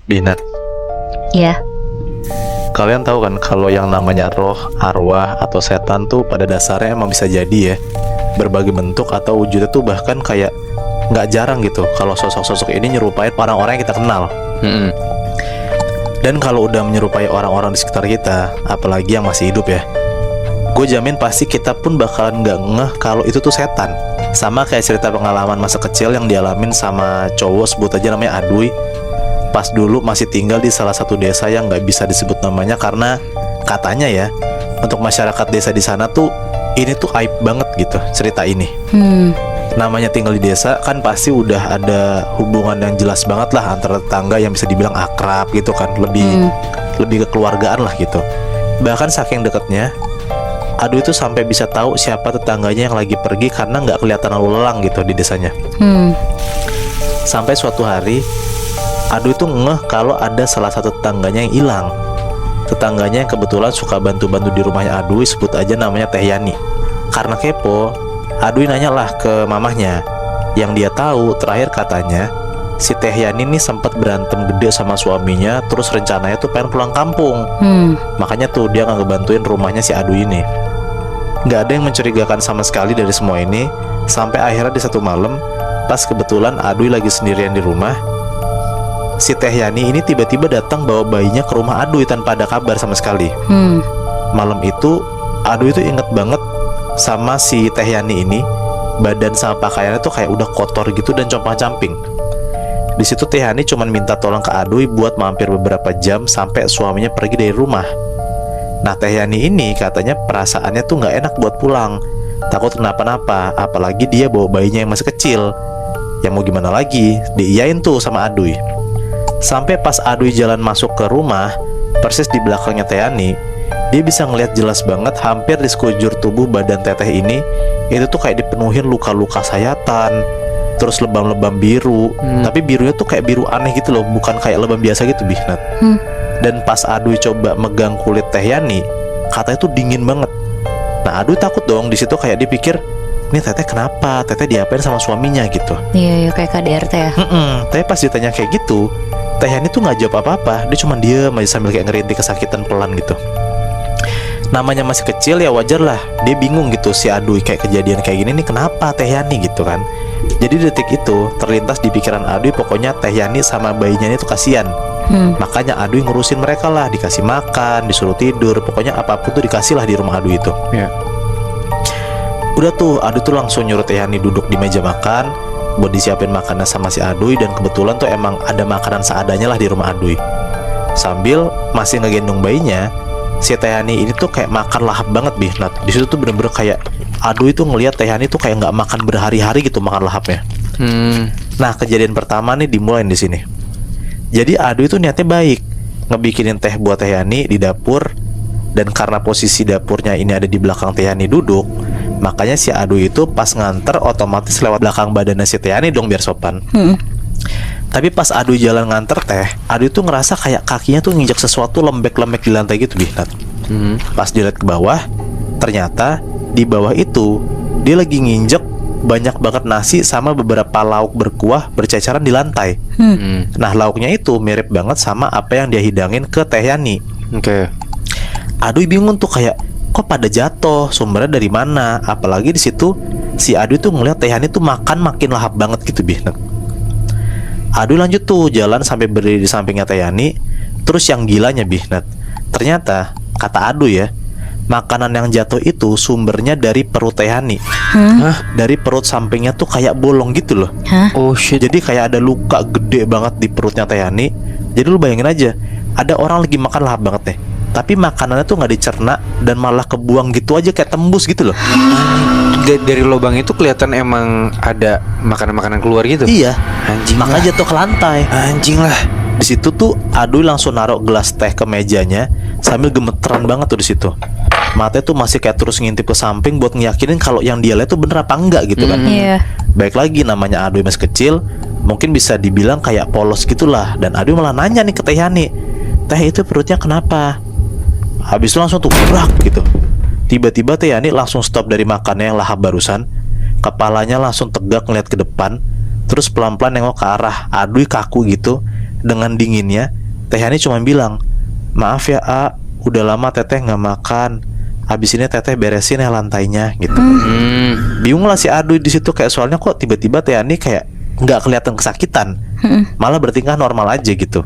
Binat, Ya, kalian tahu kan kalau yang namanya roh, arwah, atau setan tuh pada dasarnya emang bisa jadi ya berbagai bentuk atau wujudnya tuh bahkan kayak nggak jarang gitu kalau sosok-sosok ini nyerupai orang-orang yang kita kenal. Mm-mm. Dan kalau udah menyerupai orang-orang di sekitar kita, apalagi yang masih hidup ya, gue jamin pasti kita pun bakalan nggak ngeh kalau itu tuh setan. Sama kayak cerita pengalaman masa kecil yang dialamin sama cowok, sebut aja namanya Aduy. Pas dulu masih tinggal di salah satu desa yang nggak bisa disebut namanya karena katanya ya, untuk masyarakat desa di sana tuh ini tuh aib banget gitu cerita ini. Namanya tinggal di desa kan pasti udah ada hubungan yang jelas banget lah antara tetangga yang bisa dibilang akrab gitu kan, lebih kekeluargaan lah gitu. Bahkan saking deketnya, Aduh itu sampai bisa tahu siapa tetangganya yang lagi pergi karena nggak kelihatan lalu lalang gitu di desanya. Sampai suatu hari Aduh itu ngeh kalau ada salah satu tetangganya yang hilang. Tetangganya yang kebetulan suka bantu-bantu di rumahnya Aduh, sebut aja namanya Teh Yani. Karena kepo, Aduh nanya lah ke mamahnya. Yang dia tahu terakhir katanya si Teh Yani nih sempat berantem gede sama suaminya, terus rencananya tuh pengen pulang kampung. Makanya tuh dia nggak ngebantuin rumahnya si Aduh ini. Nggak ada yang mencurigakan sama sekali dari semua ini. Sampai akhirnya di satu malam, pas kebetulan Aduh lagi sendirian di rumah, si Teh Yani ini tiba-tiba datang bawa bayinya ke rumah Aduh tanpa ada kabar sama sekali. Malam itu Aduh itu inget banget sama si Teh Yani ini. Badan sama pakaiannya tuh kayak udah kotor gitu dan compang-camping. Di situ Teh Yani cuman minta tolong ke Aduh buat mampir beberapa jam sampai suaminya pergi dari rumah. Nah Teh Yani ini katanya perasaannya tuh nggak enak buat pulang, takut kenapa-napa, apalagi dia bawa bayinya yang masih kecil. Ya mau gimana lagi, diiyain tuh sama Aduh. Sampai pas Aduh jalan masuk ke rumah, persis di belakangnya Teh Yani, dia bisa ngelihat jelas banget hampir di sekujur tubuh badan Teteh ini, itu tuh kayak dipenuhin luka-luka sayatan, terus lebam-lebam biru. Tapi birunya tuh kayak biru aneh gitu loh, bukan kayak lebam biasa gitu, Bihnat. Dan pas Aduh coba megang kulit Teh Yani, katanya tuh dingin banget. Nah Aduh takut dong, di situ kayak dipikir, ini Teteh kenapa? Teteh diapain sama suaminya gitu. iya kayak KDRT ya. Tapi pas ditanya kayak gitu, Teh Yani tuh nggak jawab apa-apa. Dia cuma diem aja sambil kayak ngerintih kesakitan pelan gitu. Namanya masih kecil ya wajar lah, dia bingung gitu si Aduh kayak kejadian kayak gini nih kenapa Teh Yani gitu kan. Jadi detik itu terlintas di pikiran Aduh pokoknya Teh Yani sama bayinya itu kasihan. Makanya Aduh ngurusin mereka lah, dikasih makan, disuruh tidur, pokoknya apapun tuh dikasih lah di rumah Aduh itu. Udah tuh Aduh tuh langsung nyuruh Teh Yani duduk di meja makan buat disiapin makanan sama si Aduh. Dan kebetulan tuh emang ada makanan seadanya lah di rumah Aduh. Sambil masih ngegendong bayinya, si Teh Yani ini tuh kayak makan lahap banget Bihnat. Di situ tuh bener-bener kayak Aduh itu ngelihat Teh Yani tuh kayak nggak makan berhari-hari gitu makan lahapnya. Nah kejadian pertama nih dimulai di sini. Jadi Aduh itu niatnya baik, ngebikinin teh buat Teh Yani di dapur. Dan karena posisi dapurnya ini ada di belakang Teh Yani duduk, makanya si Aduh itu pas nganter otomatis lewat belakang badannya si Teh Yani dong biar sopan. Tapi pas Aduh jalan nganter teh, Aduh tuh ngerasa kayak kakinya tuh nginjak sesuatu lembek-lembek di lantai gitu Bihnat. Pas dilihat ke bawah, ternyata di bawah itu dia lagi nginjek banyak banget nasi sama beberapa lauk berkuah berceceran di lantai. Nah lauknya itu mirip banget sama apa yang dia hidangin ke Teh Yani. Aduh bingung tuh kayak kok pada jatuh, sumbernya dari mana? Apalagi di situ si Aduh tuh ngeliat Teh Yani tuh makan makin lahap banget gitu Bihnat. Aduh lanjut tuh jalan sampai berdiri di sampingnya Teh Yani. Terus yang gilanya Bihnat, ternyata kata Aduh ya, makanan yang jatuh itu sumbernya dari perut Teh Yani. Dari perut sampingnya tuh kayak bolong gitu loh. Oh shit. Jadi kayak ada luka gede banget di perutnya Teh Yani. Jadi lu bayangin aja, ada orang lagi makan lahap banget nih, tapi makanannya tuh nggak dicerna dan malah kebuang gitu aja kayak tembus gitu loh. Dari lubang itu kelihatan emang ada makanan-makanan keluar gitu. Iya. Anjing Makanya lah. jatuh ke lantai. Anjing lah. Di situ tuh Aduh langsung naruh gelas teh ke mejanya sambil gemeteran banget tuh di situ. Matanya tuh masih kayak terus ngintip ke samping buat ngeyakinin kalau yang dia lihat tuh bener apa enggak gitu kan. Iya. Baik lagi namanya Aduh masih kecil, mungkin bisa dibilang kayak polos gitulah. Dan Aduh malah nanya nih ke Teh Yani, Teh itu perutnya kenapa? Habis itu langsung tuh brak gitu. Tiba-tiba Teh Yani langsung stop dari makannya yang lahap barusan. Kepalanya langsung tegak ngeliat ke depan, terus pelan-pelan nengok ke arah Aduh kaku gitu. Dengan dinginnya, Teh Yani cuma bilang, "Maaf ya A, udah lama Teteh nggak makan. Abis ini Teteh beresin ya lantainya," gitu. Bingung lah si Aduy di situ, kayak soalnya kok tiba-tiba Teh Yani kayak nggak kelihatan kesakitan, malah bertingkah normal aja gitu.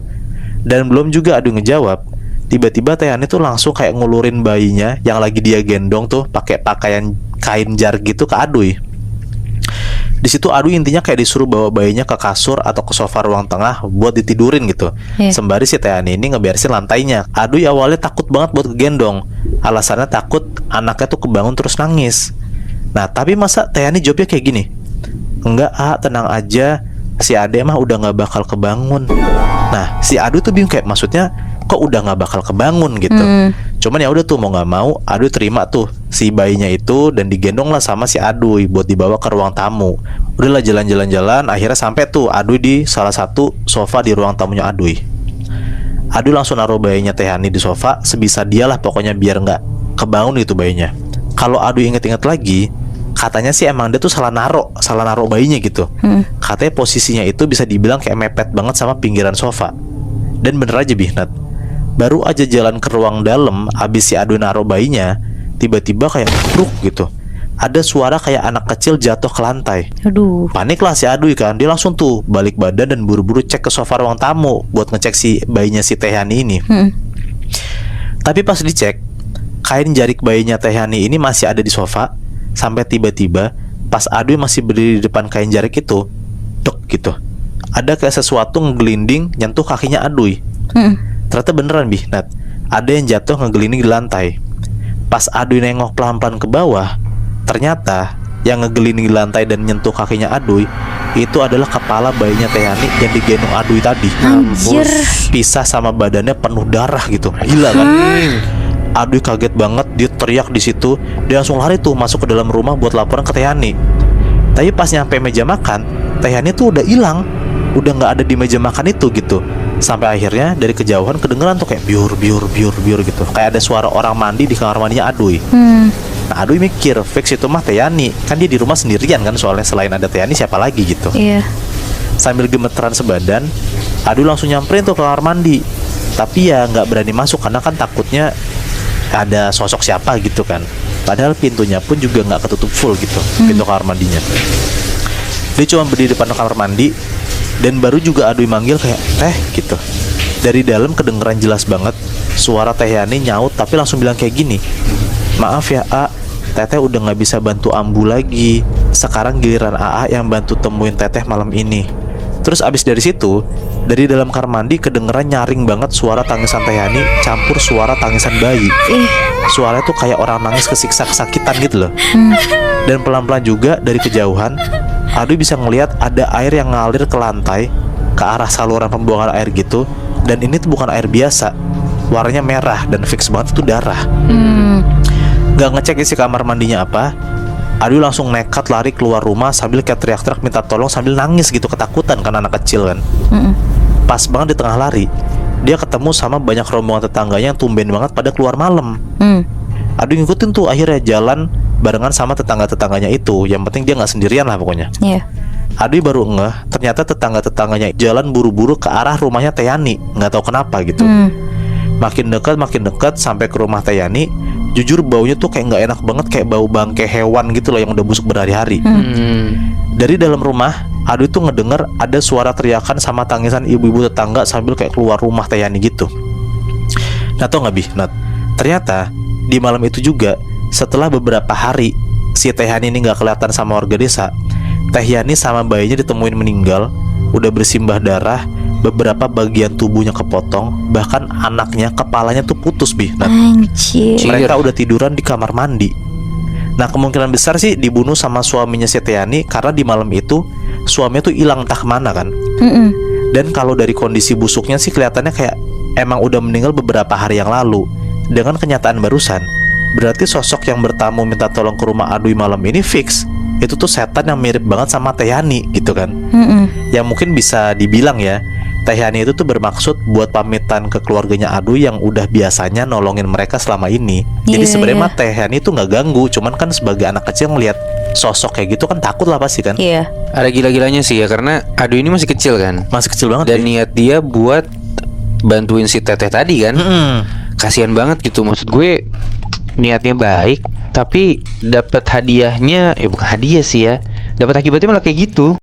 Dan belum juga Aduy ngejawab, tiba-tiba Teh Yani tuh langsung kayak ngulurin bayinya yang lagi dia gendong tuh pakai pakaian kain jar gitu ke Aduy. Di situ Aduy intinya kayak disuruh bawa bayinya ke kasur atau ke sofa ruang tengah buat ditidurin gitu. Iya. Sembari si Teh Yani ini ngeberesin lantainya. Aduy awalnya takut banget buat kegendong. Alasannya takut anaknya tuh kebangun terus nangis. Nah, tapi masa Teh Yani jawabnya kayak gini, "Enggak A, tenang aja, si Ade mah udah gak bakal kebangun." Nah, si Aduy tuh bingung kayak maksudnya kok udah gak bakal kebangun gitu. Cuman ya udah tuh mau nggak mau Aduy terima tuh si bayinya itu dan digendong lah sama si Aduy buat dibawa ke ruang tamu. Udahlah jalan-jalan-jalan, akhirnya sampai tuh Aduy di salah satu sofa di ruang tamunya Aduy. Aduy langsung naruh bayinya Teh Yani di sofa sebisa dia lah pokoknya biar nggak kebangun gitu bayinya. Kalau Aduy inget-inget lagi, katanya sih emang dia tuh salah naruh bayinya gitu. Katanya posisinya itu bisa dibilang kayak mepet banget sama pinggiran sofa. Dan bener aja Bihnat, baru aja jalan ke ruang dalam, abis si Aduy naruh bayinya, tiba-tiba kayak bruk gitu. Ada suara kayak anak kecil jatuh ke lantai. Aduh. Panik lah si Aduy kan, dia langsung tuh balik badan dan buru-buru cek ke sofa ruang tamu buat ngecek si bayinya si Teh Yani ini. Tapi pas dicek, kain jarik bayinya Teh Yani ini masih ada di sofa. Sampai tiba-tiba pas Aduy masih berdiri di depan kain jarik itu, dok gitu, ada kayak sesuatu ngegelinding nyentuh kakinya Aduy. Ternyata beneran Bihnat, ada yang jatuh ngegelinding di lantai. Pas Aduy nengok pelan-pelan ke bawah, ternyata yang ngegelinding di lantai dan nyentuh kakinya Aduy itu adalah kepala bayinya Teh Yani yang digendong Aduy tadi. Anjir. Pisah sama badannya penuh darah gitu. Gila kan? Aduy kaget banget, dia teriak di situ. Dia langsung lari tuh masuk ke dalam rumah buat laporan ke Teh Yani. Tapi pas nyampe meja makan, Teh Yani tuh udah hilang, udah nggak ada di meja makan itu gitu. Sampai akhirnya dari kejauhan kedengeran tuh kayak biur gitu. Kayak ada suara orang mandi di kamar mandinya Aduy. Nah Aduy mikir, fix itu mah Teh Yani. Kan dia di rumah sendirian kan, soalnya selain ada Teh Yani siapa lagi gitu. Iya. Sambil gemeteran sebadan, Aduy langsung nyamperin tuh ke kamar mandi. Tapi ya nggak berani masuk karena kan takutnya ada sosok siapa gitu kan. Padahal pintunya pun juga nggak ketutup full gitu, pintu kamar mandinya. Dia cuma berdiri depan kamar mandi. Dan baru juga Aduy manggil kayak Teh gitu. Dari dalam kedengeran jelas banget suara Teh Yani nyaut tapi langsung bilang kayak gini, "Maaf ya A, Teteh udah gak bisa bantu Ambu lagi. Sekarang giliran AA yang bantu temuin Teteh malam ini." Terus abis dari situ, dari dalam kamar mandi kedengeran nyaring banget suara tangisan Teh Yani campur suara tangisan bayi. Suaranya tuh kayak orang nangis kesiksa kesakitan gitu loh. Dan pelan-pelan juga dari kejauhan Aduy bisa ngelihat ada air yang ngalir ke lantai ke arah saluran pembuangan air gitu. Dan ini tuh bukan air biasa, warnanya merah dan fix banget itu darah. Gak ngecek isi kamar mandinya apa, Aduy langsung nekat lari keluar rumah sambil kayak teriak-teriak minta tolong sambil nangis gitu, ketakutan kan anak kecil kan. Pas banget di tengah lari, dia ketemu sama banyak rombongan tetangganya yang tumben banget pada keluar malam. Aduy ngikutin tuh akhirnya jalan barengan sama tetangga-tetangganya itu. Yang penting dia nggak sendirian lah pokoknya. Aduy baru ngeh ternyata tetangga-tetangganya jalan buru-buru ke arah rumahnya Teh Yani. Nggak tahu kenapa gitu. Makin dekat sampai ke rumah Teh Yani. Jujur baunya tuh kayak nggak enak banget, kayak bau bangkai hewan gitu loh yang udah busuk berhari-hari. Dari dalam rumah Aduy tuh ngedenger ada suara teriakan sama tangisan ibu-ibu tetangga sambil kayak keluar rumah Teh Yani gitu. Nah tau nggak Bihnat, ternyata di malam itu juga setelah beberapa hari si Teh Yani ini nggak kelihatan sama warga desa, Teh Yani sama bayinya ditemuin meninggal, udah bersimbah darah, beberapa bagian tubuhnya kepotong, bahkan anaknya kepalanya tuh putus Bihnat. Mereka udah tiduran di kamar mandi. Nah kemungkinan besar sih dibunuh sama suaminya si Teh Yani karena di malam itu suaminya tuh hilang entah kemana kan. Dan kalau dari kondisi busuknya sih kelihatannya kayak emang udah meninggal beberapa hari yang lalu. Dengan kenyataan barusan, berarti sosok yang bertamu minta tolong ke rumah Aduy malam ini fix itu tuh setan yang mirip banget sama Teh Yani gitu kan. Yang mungkin bisa dibilang ya, Teh Yani itu tuh bermaksud buat pamitan ke keluarganya Aduy yang udah biasanya nolongin mereka selama ini. Jadi sebenarnya mah Teh Yani itu nggak ganggu, cuman kan sebagai anak kecil ngelihat sosok kayak gitu kan takut lah pasti kan. Iya. Ada gila-gilanya sih ya, karena Ado ini masih kecil kan. Masih kecil banget. Dan niat dia buat bantuin si Teteh tadi kan. Kasihan banget gitu, maksud gue niatnya baik tapi dapat hadiahnya, bukan hadiah sih ya, dapat akibatnya malah kayak gitu.